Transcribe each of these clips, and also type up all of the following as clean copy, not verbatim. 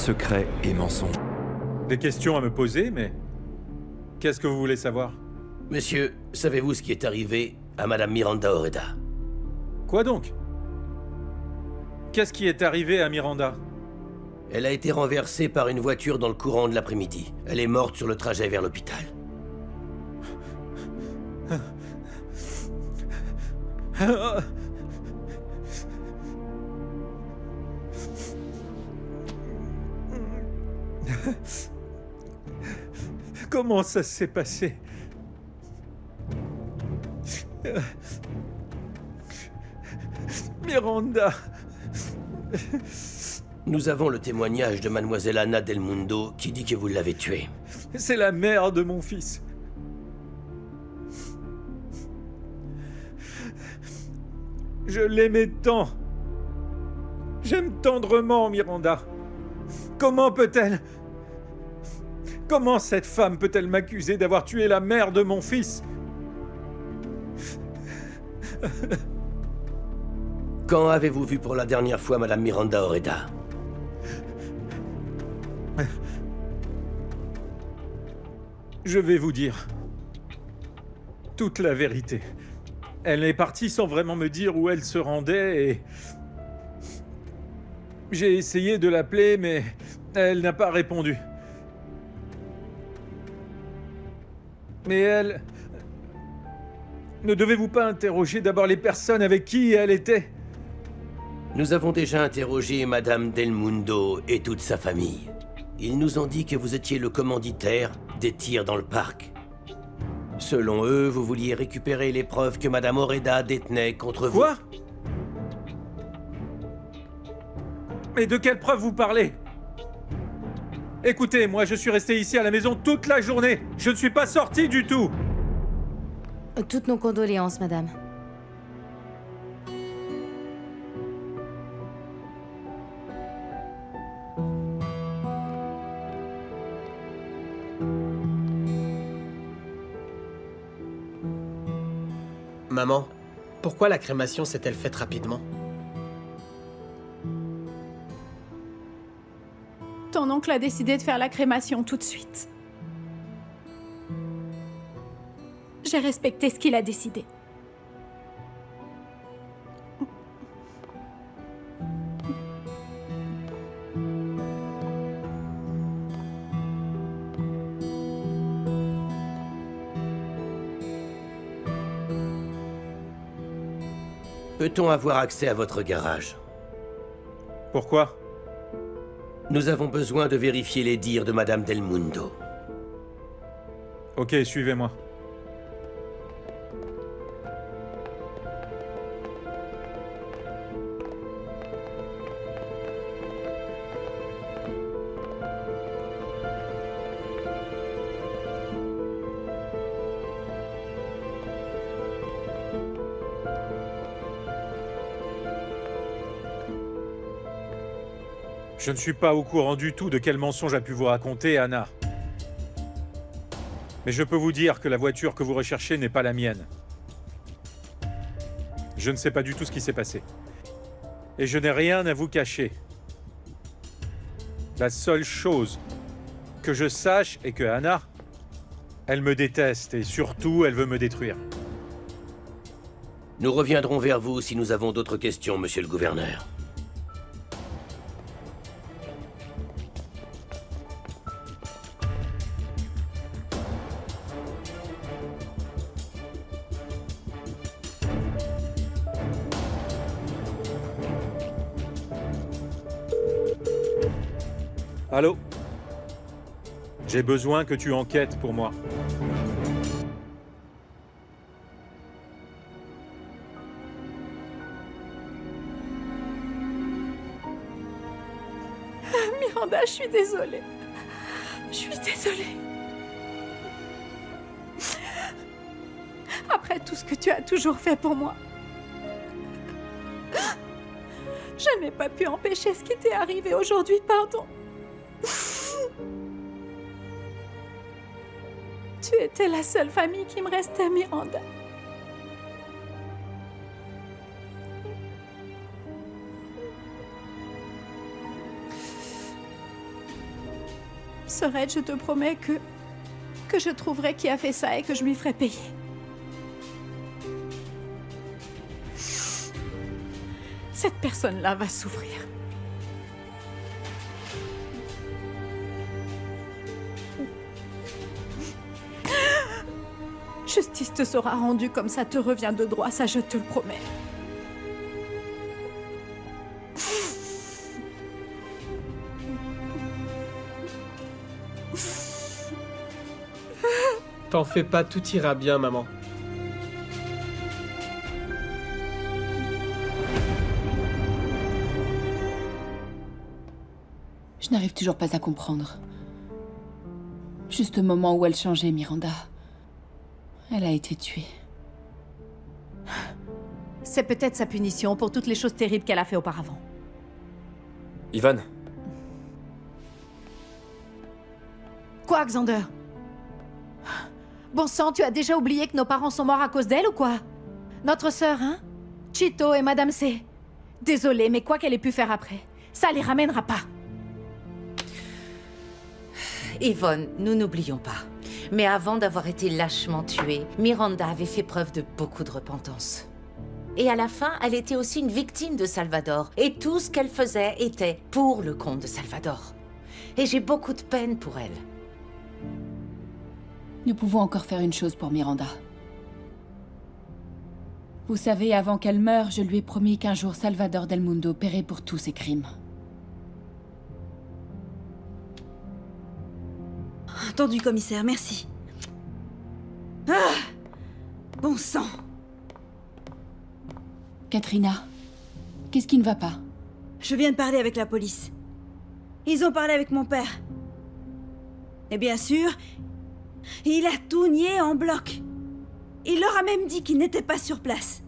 secrets et mensonges. Des questions à me poser, mais... Qu'est-ce que vous voulez savoir? Monsieur, savez-vous ce qui est arrivé à Madame Miranda Oreda? Quoi donc? Qu'est-ce qui est arrivé à Miranda? Elle a été renversée par une voiture dans le courant de l'après-midi. Elle est morte sur le trajet vers l'hôpital. Comment ça s'est passé? Miranda... Nous avons le témoignage de Mademoiselle Anna Del Mundo qui dit que vous l'avez tuée. C'est la mère de mon fils. Je l'aimais tant. J'aime tendrement Miranda. Comment peut-elle... Comment cette femme peut-elle m'accuser d'avoir tué la mère de mon fils? Quand avez-vous vu pour la dernière fois Madame Miranda Oreda? Je vais vous dire toute la vérité. Elle est partie sans vraiment me dire où elle se rendait et... J'ai essayé de l'appeler, mais elle n'a pas répondu. Mais elle... Ne devez-vous pas interroger d'abord les personnes avec qui elle était? Nous avons déjà interrogé Madame Del Mundo et toute sa famille. Ils nous ont dit que vous étiez le commanditaire des tirs dans le parc. Selon eux, vous vouliez récupérer les preuves que Madame Oreda détenait contre vous. Quoi? Mais de quelles preuves vous parlez? Écoutez, moi je suis resté ici à la maison toute la journée. Je ne suis pas sorti du tout. Toutes nos condoléances, madame. Maman, pourquoi la crémation s'est-elle faite rapidement? Ton oncle a décidé de faire la crémation tout de suite. J'ai respecté ce qu'il a décidé. Peut-on avoir accès à votre garage? Pourquoi? Nous avons besoin de vérifier les dires de Madame Del Mundo. Ok, suivez-moi. Je ne suis pas au courant du tout de quel mensonge a pu vous raconter, Anna. Mais je peux vous dire que la voiture que vous recherchez n'est pas la mienne. Je ne sais pas du tout ce qui s'est passé. Et je n'ai rien à vous cacher. La seule chose que je sache est que Anna, elle me déteste et surtout, elle veut me détruire. Nous reviendrons vers vous si nous avons d'autres questions, monsieur le gouverneur. Allô? J'ai besoin que tu enquêtes pour moi. Miranda, je suis désolée. Je suis désolée. Après tout ce que tu as toujours fait pour moi. Je n'ai pas pu empêcher ce qui t'est arrivé aujourd'hui, pardon. Tu étais la seule famille qui me restait, Miranda. Sorette, je te promets que je trouverai qui a fait ça et que je lui ferai payer. Cette personne-là va souffrir. Justice te sera rendue comme ça te revient de droit, ça je te le promets. T'en fais pas, tout ira bien, maman. Je n'arrive toujours pas à comprendre. Juste au moment où elle changeait, Miranda, elle a été tuée. C'est peut-être sa punition pour toutes les choses terribles qu'elle a fait auparavant. Ivan, Quoi, Xander? Bon sang, tu as déjà oublié que nos parents sont morts à cause d'elle ou quoi? Notre sœur, hein? Chito et Madame C. Désolée, mais quoi qu'elle ait pu faire après, ça les ramènera pas. Yvonne, nous n'oublions pas. Mais avant d'avoir été lâchement tuée, Miranda avait fait preuve de beaucoup de repentance. Et à la fin, elle était aussi une victime de Salvador. Et tout ce qu'elle faisait était pour le compte de Salvador. Et j'ai beaucoup de peine pour elle. Nous pouvons encore faire une chose pour Miranda. Vous savez, avant qu'elle meure, je lui ai promis qu'un jour Salvador Del Mundo paierait pour tous ses crimes. Entendu, commissaire, merci. Ah! Bon sang! Katrina, qu'est-ce qui ne va pas? Je viens de parler avec la police. Ils ont parlé avec mon père. Et bien sûr, il a tout nié en bloc. Il leur a même dit qu'il n'était pas sur place.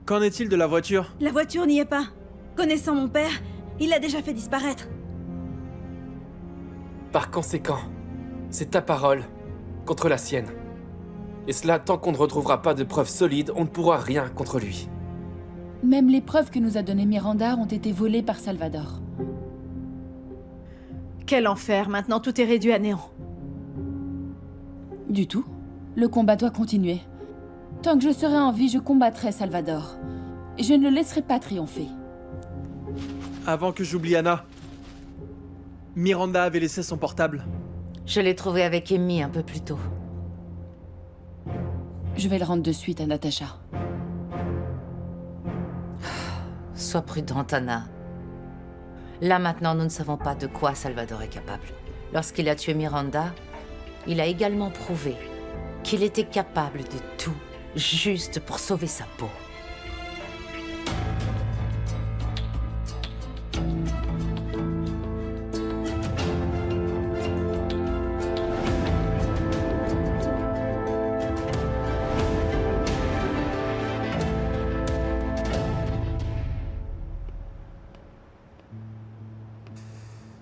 Qu'en est-il de la voiture? La voiture n'y est pas. Connaissant mon père, il l'a déjà fait disparaître. par conséquent, c'est ta parole contre la sienne. Et cela, tant qu'on ne retrouvera pas de preuves solides, on ne pourra rien contre lui. Même les preuves que nous a données Miranda ont été volées par Salvador. Quel enfer, maintenant tout est réduit à néant. Du tout. Le combat doit continuer. Tant que je serai en vie, je combattrai Salvador. Et je ne le laisserai pas triompher. Avant que j'oublie Anna, Miranda avait laissé son portable. Je l'ai trouvé avec Amy un peu plus tôt. Je vais le rendre de suite à Natacha. Sois prudente, Anna. Là maintenant, nous ne savons pas de quoi Salvador est capable. Lorsqu'il a tué Miranda, il a également prouvé qu'il était capable de tout, juste pour sauver sa peau.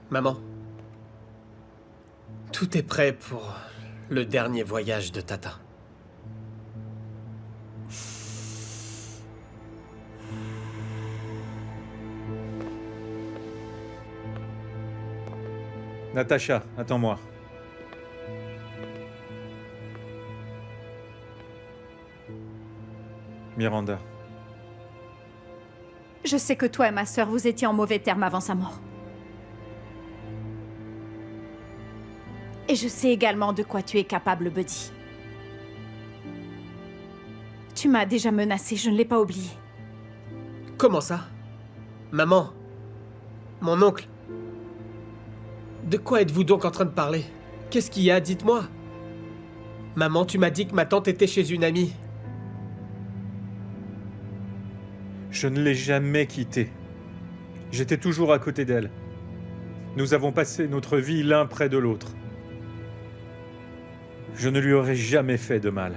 Maman, tout est prêt pour le dernier voyage de Tata. Natacha, attends-moi. Miranda. Je sais que toi et ma sœur, vous étiez en mauvais termes avant sa mort. Et je sais également de quoi tu es capable, Buddy. Tu m'as déjà menacé, je ne l'ai pas oublié. Comment ça? Maman? Mon oncle? De quoi êtes-vous donc en train de parler? Qu'est-ce qu'il y a? Dites-moi. Maman, tu m'as dit que ma tante était chez une amie. Je ne l'ai jamais quittée. J'étais toujours à côté d'elle. Nous avons passé notre vie l'un près de l'autre. Je ne lui aurais jamais fait de mal.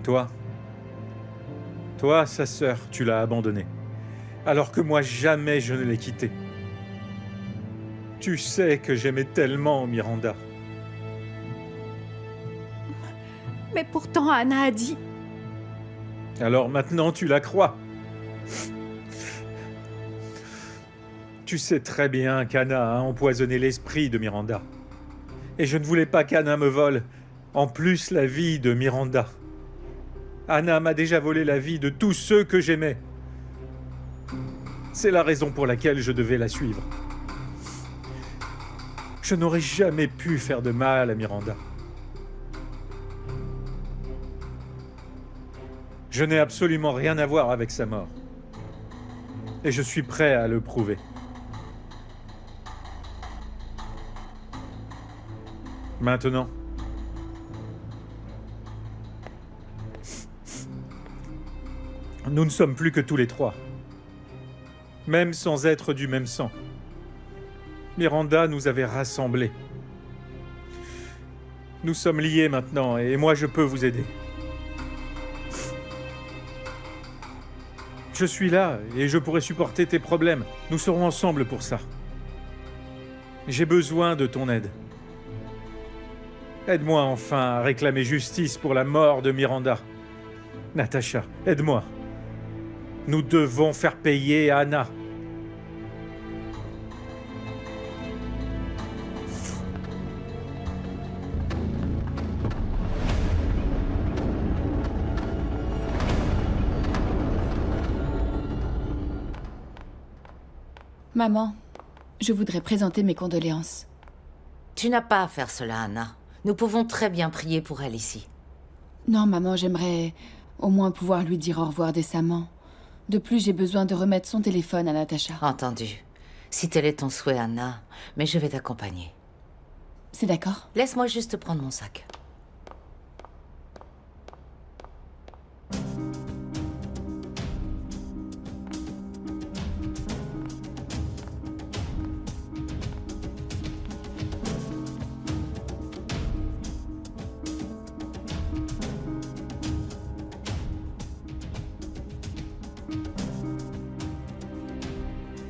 Toi, sa sœur, tu l'as abandonnée. Alors que moi, jamais je ne l'ai quittée. Tu sais que j'aimais tellement Miranda. Mais pourtant, Anna a dit... Alors maintenant, tu la crois. Tu sais très bien qu'Anna a empoisonné l'esprit de Miranda. Et je ne voulais pas qu'Anna me vole, en plus, la vie de Miranda. Anna m'a déjà volé la vie de tous ceux que j'aimais. C'est la raison pour laquelle je devais la suivre. Je n'aurais jamais pu faire de mal à Miranda. Je n'ai absolument rien à voir avec sa mort. Et je suis prêt à le prouver. Maintenant, nous ne sommes plus que tous les trois. Même sans être du même sang. Miranda nous avait rassemblés. Nous sommes liés maintenant, et moi je peux vous aider. Je suis là, et je pourrai supporter tes problèmes. Nous serons ensemble pour ça. J'ai besoin de ton aide. Aide-moi enfin à réclamer justice pour la mort de Miranda. Natacha, aide-moi. Nous devons faire payer Anna. Maman, je voudrais présenter mes condoléances. Tu n'as pas à faire cela, Anna. Nous pouvons très bien prier pour elle ici. Non, maman, j'aimerais au moins pouvoir lui dire au revoir décemment. De plus, j'ai besoin de remettre son téléphone à Natacha. Entendu. Si tel est ton souhait, Anna, mais je vais t'accompagner. C'est d'accord? Laisse-moi juste prendre mon sac.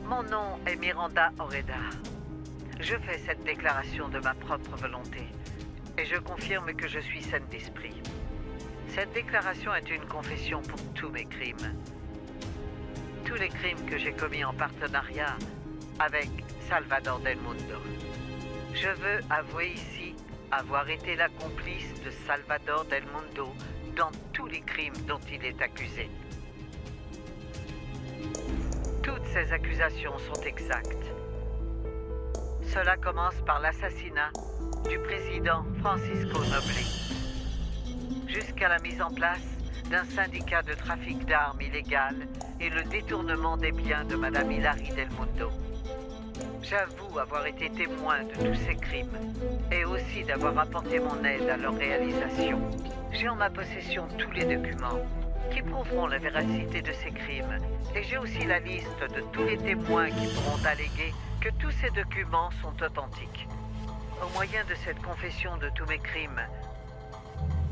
Mon nom est Miranda Oreda. Je fais cette déclaration de ma propre volonté et je confirme que je suis saine d'esprit. Cette déclaration est une confession pour tous mes crimes. Tous les crimes que j'ai commis en partenariat avec Salvador Del Mundo. Je veux avouer ici avoir été la complice de Salvador Del Mundo dans tous les crimes dont il est accusé. Toutes ces accusations sont exactes. Cela commence par l'assassinat du président Francisco Noble, jusqu'à la mise en place d'un syndicat de trafic d'armes illégal et le détournement des biens de Madame Hilary Del Mundo. J'avoue avoir été témoin de tous ces crimes et aussi d'avoir apporté mon aide à leur réalisation. J'ai en ma possession tous les documents qui prouveront la véracité de ces crimes. Et j'ai aussi la liste de tous les témoins qui pourront alléguer que tous ces documents sont authentiques. Au moyen de cette confession de tous mes crimes,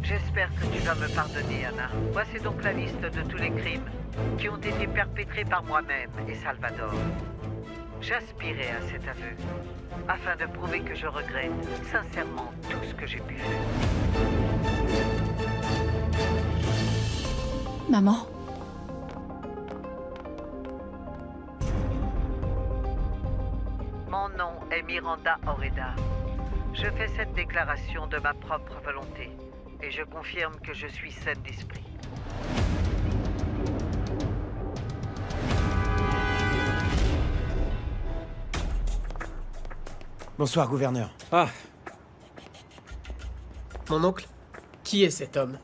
j'espère que tu vas me pardonner, Anna. Voici donc la liste de tous les crimes qui ont été perpétrés par moi-même et Salvador. J'aspirais à cet aveu, afin de prouver que je regrette sincèrement tout ce que j'ai pu faire. Maman? Mon nom est Miranda Oreda. Je fais cette déclaration de ma propre volonté et je confirme que je suis saine d'esprit. Bonsoir, gouverneur. Ah, Mon oncle, qui est cet homme?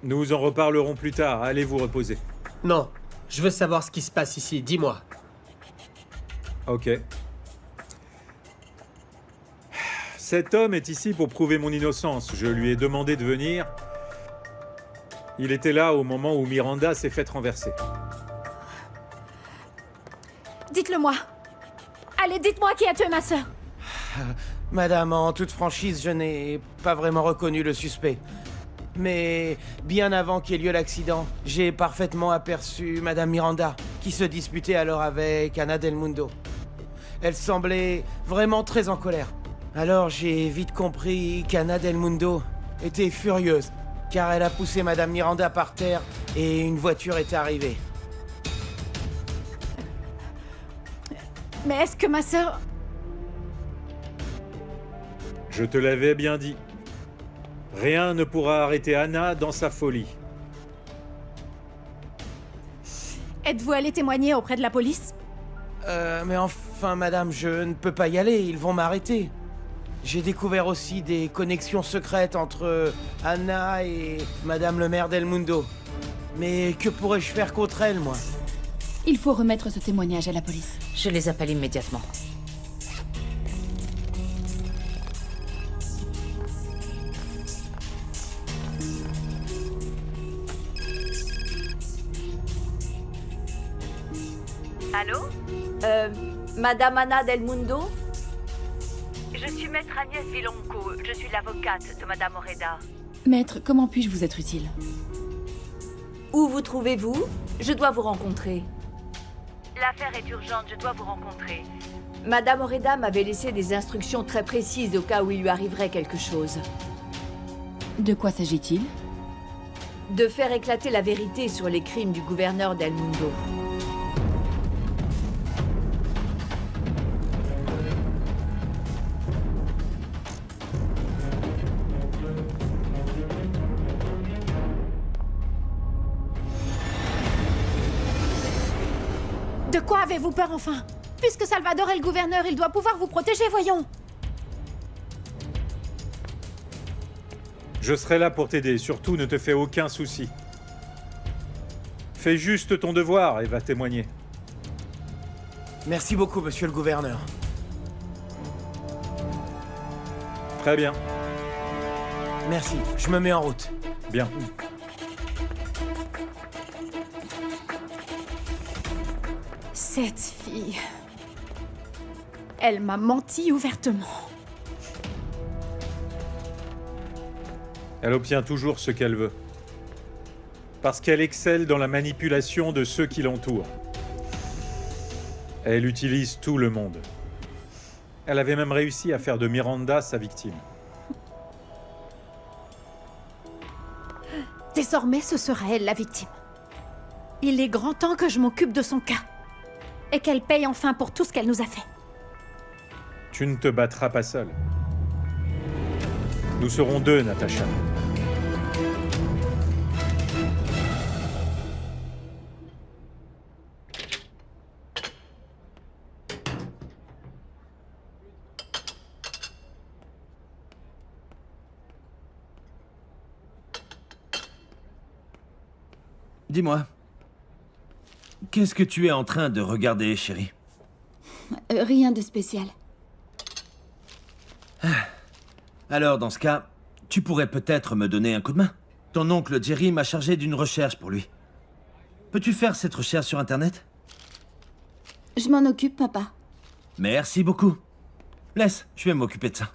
nous en reparlerons plus tard. Allez vous reposer. Non, je veux savoir ce qui se passe ici, dis-moi. Ok. Cet homme est ici pour prouver mon innocence. Je lui ai demandé de venir. Il était là au moment où Miranda s'est faite renverser. Dites-le moi. Allez, dites-moi qui a tué ma sœur. Madame, en toute franchise, je n'ai pas vraiment reconnu le suspect. Mais bien avant qu'ait lieu l'accident, j'ai parfaitement aperçu Madame Miranda, qui se disputait alors avec Anna Del Mundo. Elle semblait vraiment très en colère. Alors j'ai vite compris qu'Anna Del Mundo était furieuse, car elle a poussé Madame Miranda par terre et une voiture est arrivée. Mais est-ce que ma sœur... Je te l'avais bien dit. Rien ne pourra arrêter Anna dans sa folie. Êtes-vous allé témoigner auprès de la police? Mais enfin, madame, je ne peux pas y aller, ils vont m'arrêter. J'ai découvert aussi des connexions secrètes entre Anna et madame le maire d'El Mundo. Mais que pourrais-je faire contre elle, moi? Il faut remettre ce témoignage à la police. Je les appelle immédiatement. Allô? Madame Anna Del Mundo? Je suis maître Agnès Vilonco. Je suis l'avocate de Madame Oreda. Maître, comment puis-je vous être utile? Où vous trouvez-vous? Je dois vous rencontrer. L'affaire est urgente, je dois vous rencontrer. Madame Oreda m'avait laissé des instructions très précises au cas où il lui arriverait quelque chose. De quoi s'agit-il? De faire éclater la vérité sur les crimes du gouverneur d'El Mundo. De quoi avez-vous peur enfin? Puisque Salvador est le gouverneur, il doit pouvoir vous protéger, voyons. Je serai là pour t'aider, surtout ne te fais aucun souci. Fais juste ton devoir et va témoigner. Merci beaucoup, monsieur le gouverneur. Très bien. Merci, je me mets en route. Bien. Cette fille... Elle m'a menti ouvertement. Elle obtient toujours ce qu'elle veut. Parce qu'elle excelle dans la manipulation de ceux qui l'entourent. Elle utilise tout le monde. Elle avait même réussi à faire de Miranda sa victime. Désormais, ce sera elle la victime. Il est grand temps que je m'occupe de son cas. Et qu'elle paye enfin pour tout ce qu'elle nous a fait. Tu ne te battras pas seul. Nous serons deux, Natacha. Dis-moi, qu'est-ce que tu es en train de regarder, chérie? Rien de spécial. Alors, dans ce cas, tu pourrais peut-être me donner un coup de main. Ton oncle Jerry m'a chargé d'une recherche pour lui. Peux-tu faire cette recherche sur Internet? Je m'en occupe, papa. Merci beaucoup. Laisse, je vais m'occuper de ça.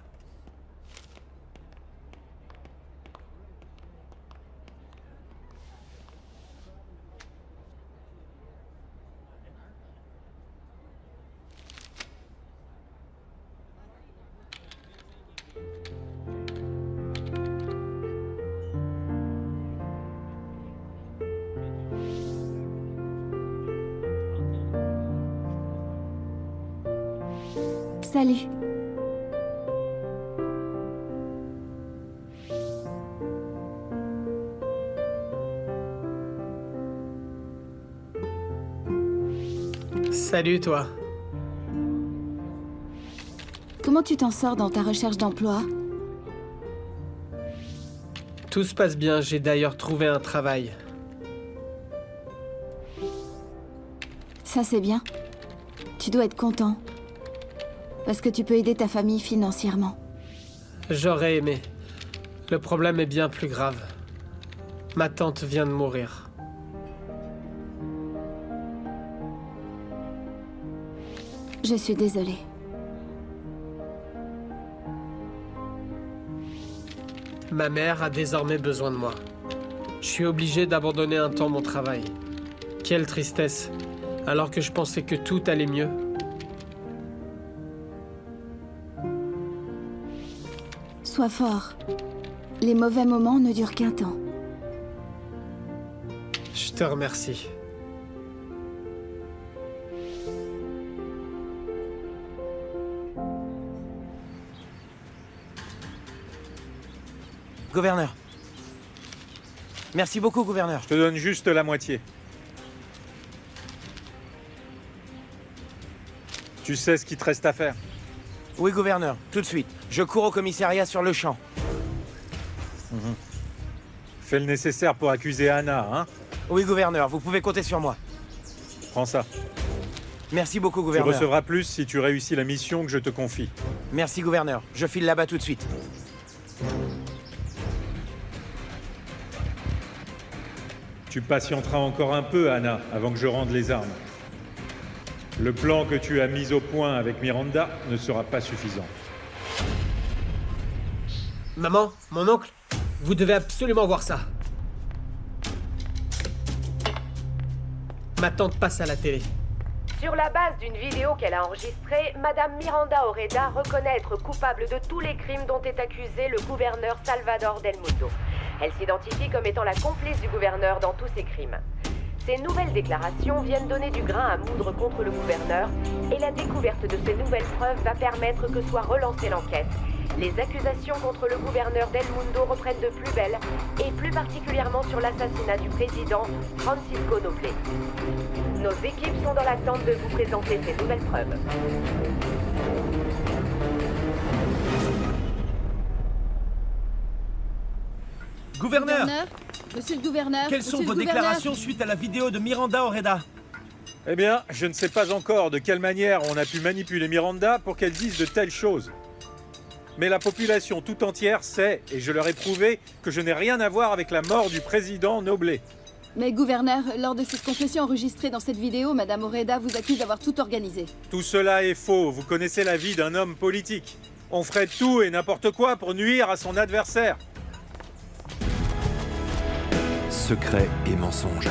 Salut. Salut, toi. Comment tu t'en sors dans ta recherche d'emploi? Tout se passe bien, j'ai d'ailleurs trouvé un travail. Ça, c'est bien. Tu dois être content. Parce que tu peux aider ta famille financièrement. J'aurais aimé. Le problème est bien plus grave. Ma tante vient de mourir. Je suis désolée. Ma mère a désormais besoin de moi. Je suis obligé d'abandonner un temps mon travail. Quelle tristesse, alors que je pensais que tout allait mieux. Sois fort. Les mauvais moments ne durent qu'un temps. Je te remercie. Gouverneur. Merci beaucoup, gouverneur. Je te donne juste la moitié. Tu sais ce qu'il te reste à faire. Oui, gouverneur, tout de suite. Je cours au commissariat sur le champ. Fais le nécessaire pour accuser Anna, hein? Oui, gouverneur, vous pouvez compter sur moi. Prends ça. Merci beaucoup, Tu gouverneur. recevras plus si tu réussis la mission que je te confie. Merci, gouverneur. Je file là-bas tout de suite. Tu patienteras encore un peu, Anna, avant que je rende les armes. Le plan que tu as mis au point avec Miranda ne sera pas suffisant. Maman, mon oncle, vous devez absolument voir ça. Ma tante passe à la télé. Sur la base d'une vidéo qu'elle a enregistrée, Madame Miranda Oreda reconnaît être coupable de tous les crimes dont est accusé le gouverneur Salvador Del Mundo. Elle s'identifie comme étant la complice du gouverneur dans tous ces crimes. Ces nouvelles déclarations viennent donner du grain à moudre contre le gouverneur et la découverte de ces nouvelles preuves va permettre que soit relancée l'enquête. Les accusations contre le gouverneur Del Mundo reprennent de plus belle, et plus particulièrement sur l'assassinat du président Francisco Noble. Nos équipes sont dans l'attente de vous présenter ces nouvelles preuves. Gouverneur, Monsieur le gouverneur. quelles sont vos déclarations suite à la vidéo de Miranda Oreda? Eh bien, je ne sais pas encore de quelle manière on a pu manipuler Miranda pour qu'elle dise de telles choses. Mais la population tout entière sait, et je leur ai prouvé, que je n'ai rien à voir avec la mort du président Noble. Mais gouverneur, lors de cette confession enregistrée dans cette vidéo, Madame Oreda vous accuse d'avoir tout organisé. Tout cela est faux, vous connaissez la vie d'un homme politique. On ferait tout et n'importe quoi pour nuire à son adversaire. Secret et mensonge.